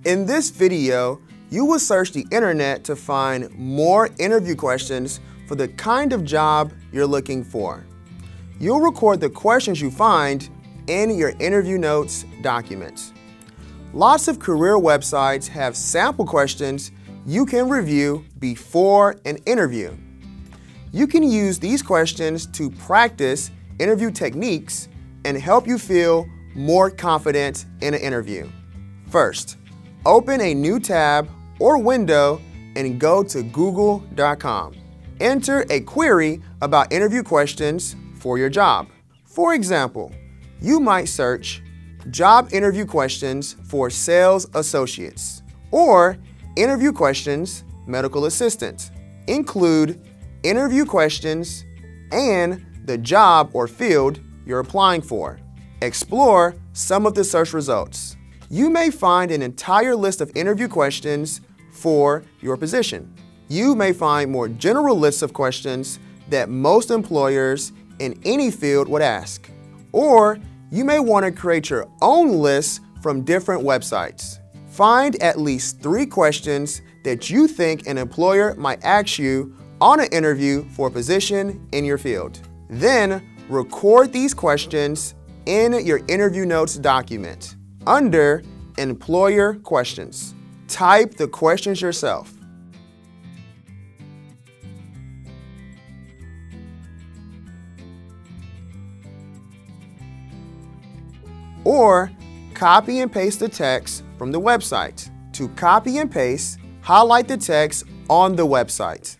In this video, you will search the internet to find more interview questions for the kind of job you're looking for. You'll record the questions you find in your interview notes document. Lots of career websites have sample questions you can review before an interview. You can use these questions to practice interview techniques and help you feel more confident in an interview. First, open a new tab or window and go to google.com. Enter a query about interview questions for your job. For example, you might search job interview questions for sales associates or interview questions medical assistant. Include interview questions and the job or field you're applying for. Explore some of the search results. You may find an entire list of interview questions for your position. You may find more general lists of questions that most employers in any field would ask. Or you may want to create your own list from different websites. Find at least 3 questions that you think an employer might ask you on an interview for a position in your field. Then record these questions in your interview notes document under Employer Questions. Type the questions yourself. Or copy and paste the text from the website. To copy and paste, highlight the text on the website.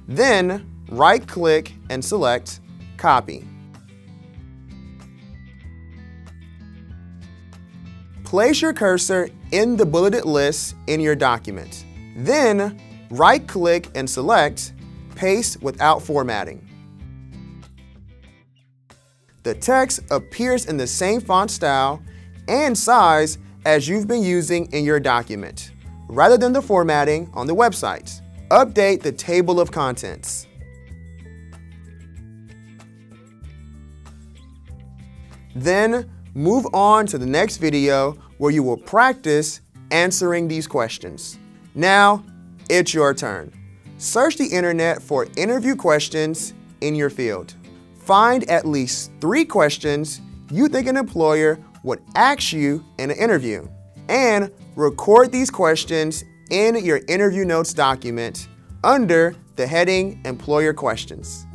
Then right-click and select Copy. Place your cursor in the bulleted list in your document. Then right-click and select Paste without formatting. The text appears in the same font style and size as you've been using in your document, rather than the formatting on the website. Update the table of contents. Then move on to the next video where you will practice answering these questions. Now, it's your turn. Search the internet for interview questions in your field. Find at least 3 questions you think an employer would ask you in an interview, and record these questions in your interview notes document under the heading Employer Questions.